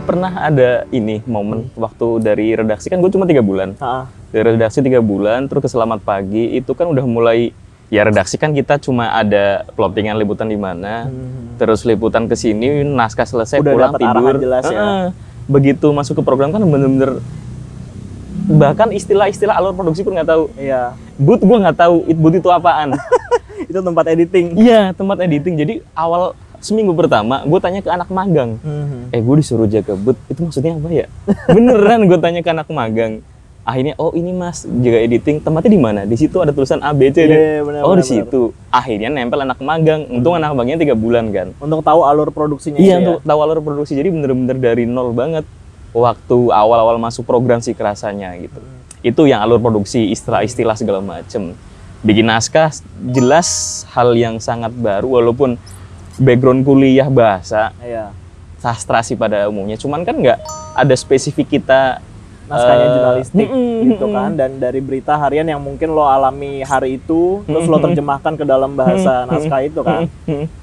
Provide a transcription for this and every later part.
pernah ada ini momen waktu dari redaksi kan gue cuma 3 bulan. Dari redaksi 3 bulan terus ke Selamat Pagi itu kan udah mulai ya redaksi kan kita cuma ada plottingan liputan di mana. Terus liputan ke sini naskah selesai udah pulang tidur. Jelas, ya. Begitu masuk ke program kan bener-bener bahkan istilah-istilah alur produksi pun nggak tahu. Iya. Boot gue nggak tahu boot itu apaan. Itu tempat editing. Iya, tempat editing. Jadi awal seminggu pertama gue tanya ke anak magang. Gue disuruh jaga boot, itu maksudnya apa ya? Beneran gue tanya ke anak magang. Akhirnya oh ini mas jaga editing, tempatnya di mana? Di situ ada tulisan A B C. Di situ. Akhirnya nempel anak magang. Untung anak magangnya 3 bulan kan. Untuk tahu alur produksinya. Iya, untuk tahu alur produksi. Jadi bener-bener dari nol banget. Waktu awal-awal masuk program sih kerasanya gitu. Itu yang alur produksi, istilah-istilah segala macem. Bikin naskah jelas hal yang sangat baru walaupun background kuliah bahasa, sastra sih pada umumnya. Cuman kan nggak ada spesifik kita naskahnya jurnalistik gitu kan, dan dari berita harian yang mungkin lo alami hari itu terus lo terjemahkan ke dalam bahasa naskah itu kan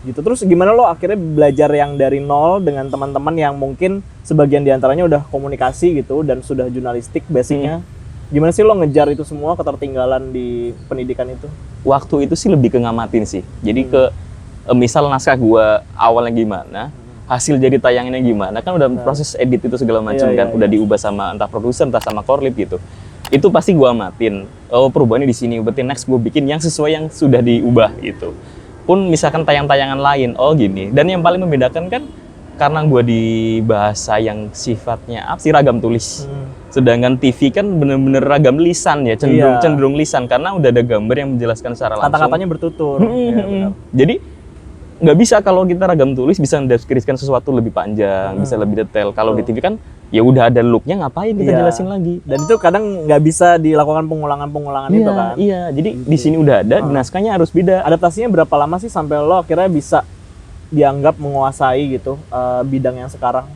gitu. Terus gimana lo akhirnya belajar yang dari nol dengan teman-teman yang mungkin sebagian diantaranya udah komunikasi gitu dan sudah jurnalistik basicnya. Gimana sih lo ngejar itu semua ketertinggalan di pendidikan itu? Waktu itu sih lebih ke ngamatin sih, jadi ke misal naskah gua awalnya gimana, hasil jadi tayangannya gimana, kan udah proses edit itu segala macam kan, udah diubah sama entah produser, entah sama korlip gitu. Itu pasti gua amatin. Oh perubahannya di sini, berarti next gua bikin yang sesuai yang sudah diubah gitu. Pun misalkan tayang-tayangan lain, oh gini. Dan yang paling membedakan kan karena gua di bahasa yang sifatnya apa sih ragam tulis. Sedangkan TV kan bener-bener ragam lisan ya, cenderung lisan karena udah ada gambar yang menjelaskan secara langsung. Kata-katanya bertutur. Jadi nggak bisa kalau kita ragam tulis bisa mendeskripsikan sesuatu lebih panjang, bisa lebih detail. Kalau di TV kan ya udah ada looknya, ngapain kita jelasin lagi. Dan itu kadang nggak bisa dilakukan pengulangan itu kan. Iya, jadi di sini udah ada, di naskahnya harus beda. Adaptasinya berapa lama sih sampai lo akhirnya bisa dianggap menguasai gitu bidang yang sekarang?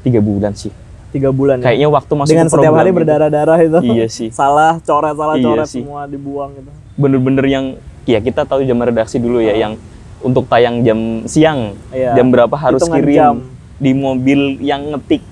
3 bulan sih. 3 bulan. Kayaknya waktu masuk dengan ke setiap hari berdarah-darah itu. Iya sih. salah coret semua dibuang gitu. Bener-bener yang ya kita tahu jam redaksi dulu ya, yang untuk tayang jam siang, jam berapa harus kirim di mobil yang ngetik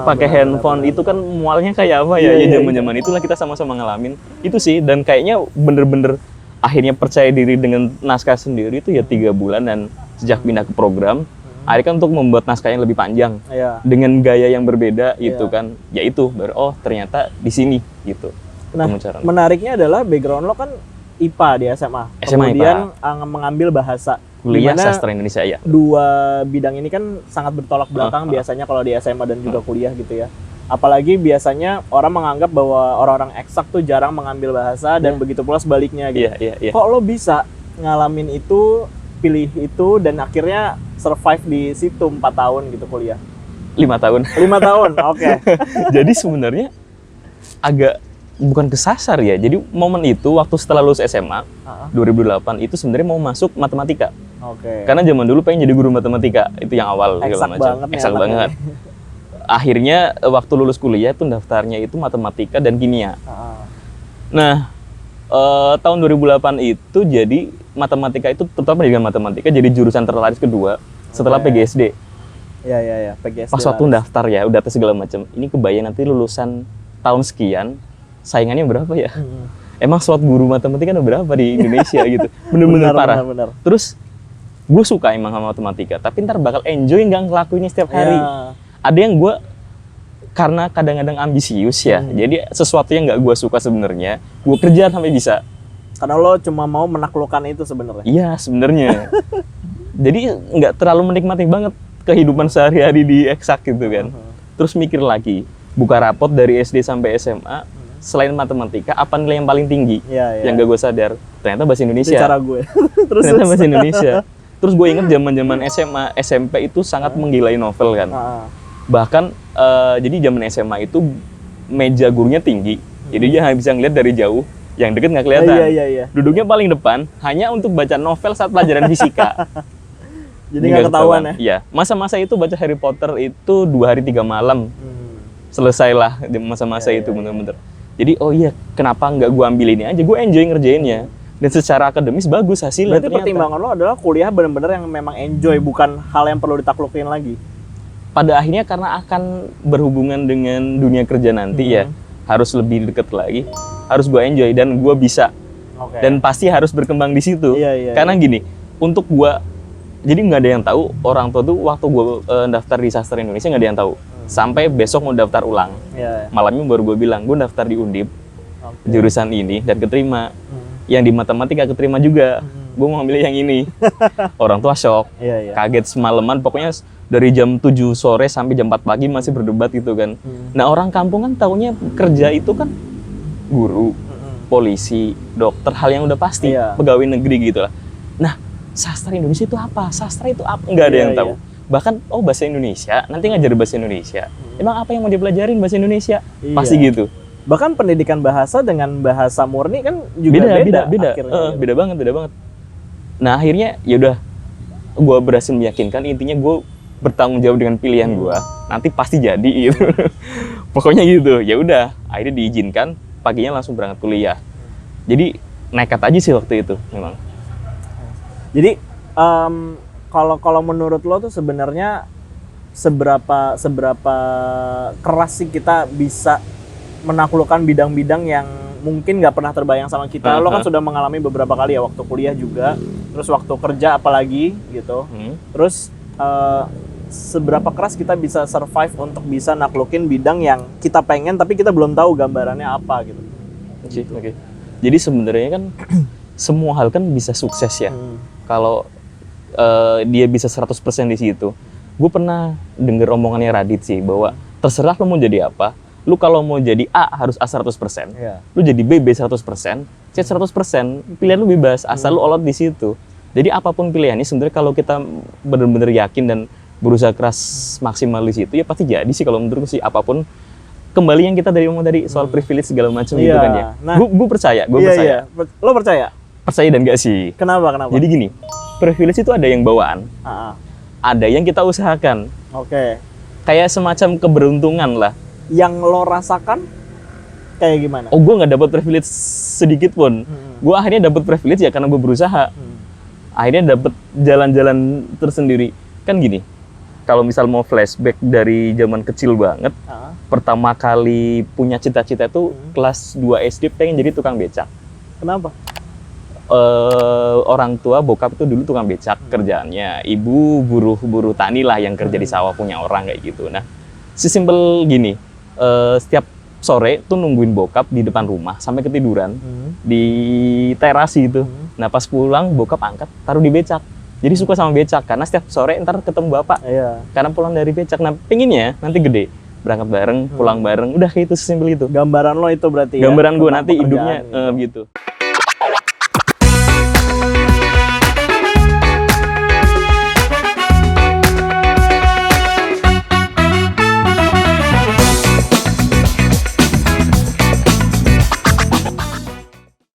pakai handphone. Itu kan mualnya kayak apa ya? Zaman-zaman itulah kita sama-sama ngalamin itu sih. Dan kayaknya bener-bener akhirnya percaya diri dengan naskah sendiri itu ya 3 bulan. Dan sejak pindah ke program akhirnya kan untuk membuat naskah yang lebih panjang dengan gaya yang berbeda itu kan, ya itu baru oh ternyata di sini gitu. Nah menariknya adalah background lo kan IPA di SMA, kemudian mengambil bahasa. Kuliah sastra Indonesia ya. Dua bidang ini kan sangat bertolak belakang biasanya kalau di SMA dan juga kuliah gitu ya. Apalagi biasanya orang menganggap bahwa orang-orang eksak tuh jarang mengambil bahasa dan begitu pula sebaliknya gitu. Kok lo bisa ngalamin itu, pilih itu dan akhirnya survive di situ 4 tahun gitu kuliah? 5 tahun. 5 tahun, oke. Jadi sebenarnya agak bukan kesasar ya. Jadi momen itu waktu setelah lulus SMA 2008 itu sebenarnya mau masuk matematika. Karena zaman dulu pengen jadi guru matematika, itu yang awal segala macam. Eksak banget. Akhirnya waktu lulus kuliah itu daftarnya itu matematika dan kimia. Nah, tahun 2008 itu jadi matematika itu terutama dengan matematika jadi jurusan terlaris kedua setelah PGSD. Iya, PGSD. Pas waktu daftar ya, udah tes segala macam. Ini kebayang nanti lulusan tahun sekian saingannya berapa ya? Emang slot guru matematika ada berapa di Indonesia gitu? Bener-bener parah. Bener. Terus gue suka emang sama matematika, tapi ntar bakal enjoy nggak ngelakuinnya setiap hari. Ada yang gue karena kadang-kadang ambisius ya, jadi sesuatu yang nggak gue suka sebenarnya, gue kerja sampai bisa. Karena lo cuma mau menaklukkan itu sebenarnya. Iya sebenarnya. Jadi nggak terlalu menikmati banget kehidupan sehari-hari di eksak gitu kan. Terus mikir lagi, buka rapot dari SD sampai SMA, selain matematika, apa nilai yang paling tinggi? Yang gak gue sadar, ternyata bahasa Indonesia. Itu cara gue. Ternyata bahasa Indonesia. Terus gue inget zaman-zaman SMA, SMP itu sangat menggilai novel kan. Bahkan jadi zaman SMA itu meja gurunya tinggi, jadi dia hanya bisa ngeliat dari jauh, yang deket nggak kelihatan. Duduknya paling depan hanya untuk baca novel saat pelajaran fisika. Jadi nggak ketahuan ya? Iya, masa-masa itu baca Harry Potter itu 2 hari 3 malam. Selesailah di masa-masa itu bener-bener. Jadi oh iya, kenapa nggak gue ambil ini aja? Gue enjoy ngerjainnya. Dan secara akademis bagus hasilnya. Berarti pertimbangan lo adalah kuliah bener-bener yang memang enjoy, bukan hal yang perlu ditaklukin lagi? pada akhirnya karena akan berhubungan dengan dunia kerja nanti ya, harus lebih deket lagi, harus gue enjoy dan gue bisa. Dan pasti harus berkembang di situ. Karena gini, untuk gue, jadi nggak ada yang tahu, orang tua tuh waktu gue daftar di Sastra Indonesia nggak ada yang tahu. Sampai besok mau daftar ulang. Malamnya baru gue bilang, gue daftar di Undip, jurusan ini, dan keterima. Yang di matematika keterima juga. Gue mau ambil yang ini. Orang tua shock, kaget semalaman, pokoknya dari jam 7 sore sampai jam 4 pagi masih berdebat gitu kan. Nah orang kampung kan taunya kerja itu kan guru, polisi, dokter, hal yang udah pasti, pegawai negeri gitu lah. Nah, sastra Indonesia itu apa? Sastra itu apa? Nggak ada yang tahu. Bahkan, oh bahasa Indonesia, nanti ngajar bahasa Indonesia. Emang apa yang mau dipelajarin bahasa Indonesia? Pasti gitu. Bahkan pendidikan bahasa dengan bahasa murni kan juga beda. Beda banget. Nah akhirnya ya udah, gue berhasil meyakinkan, intinya gue bertanggung jawab dengan pilihan gue. Nanti pasti jadi gitu. Pokoknya gitu. Ya udah, akhirnya diizinkan. Paginya langsung berangkat kuliah. Jadi nekat aja sih waktu itu memang. Jadi kalau menurut lo tuh sebenarnya seberapa keras sih kita bisa menaklukkan bidang-bidang yang mungkin nggak pernah terbayang sama kita. Lo kan sudah mengalami beberapa kali ya, waktu kuliah juga, terus waktu kerja apalagi gitu. Terus seberapa keras kita bisa survive untuk bisa naklukin bidang yang kita pengen tapi kita belum tahu gambarannya apa gitu. Oke. Jadi sebenarnya kan semua hal kan bisa sukses ya. Kalau dia bisa 100% di situ. Gue pernah denger omongannya Radit sih bahwa terserah lo mau jadi apa. Lu kalau mau jadi A harus A 100%. Lu jadi B 100%, C 100%. Pilihan lu bebas asal lu all out di situ. Jadi apapun pilihannya sebenarnya kalau kita benar-benar yakin dan berusaha keras maksimal di situ ya pasti jadi sih kalau menurutku sih. Apapun kembali yang kita ngomong tadi soal privilege segala macam gitu kan ya. Nah, gue percaya, Lo percaya? Percaya dan gak sih? Kenapa? Jadi gini, privilege itu ada yang bawaan, ada yang kita usahakan. Kayak semacam keberuntungan lah. Yang lo rasakan kayak gimana? Oh, gue nggak dapat privilege sedikit pun. Gue akhirnya dapat privilege ya karena gue berusaha. Akhirnya dapat jalan-jalan tersendiri. Kan gini, kalau misal mau flashback dari zaman kecil banget, pertama kali punya cita-cita itu kelas 2 SD pengen jadi tukang becak. Kenapa? Orang tua bokap itu dulu tukang becak kerjaannya. Ibu buruh tani lah yang kerja di sawah punya orang kayak gitu. Nah, sesimpel gini, setiap sore tuh nungguin bokap di depan rumah sampai ketiduran di teras gitu. Nah pas pulang bokap angkat taruh di becak. Jadi suka sama becak karena setiap sore ntar ketemu bapak. Karena pulang dari becak. Nah pengennya nanti gede berangkat bareng, pulang bareng. Udah kayak itu sesimpel itu. Gambaran lo itu berarti. Gambaran gue nanti hidupnya gitu.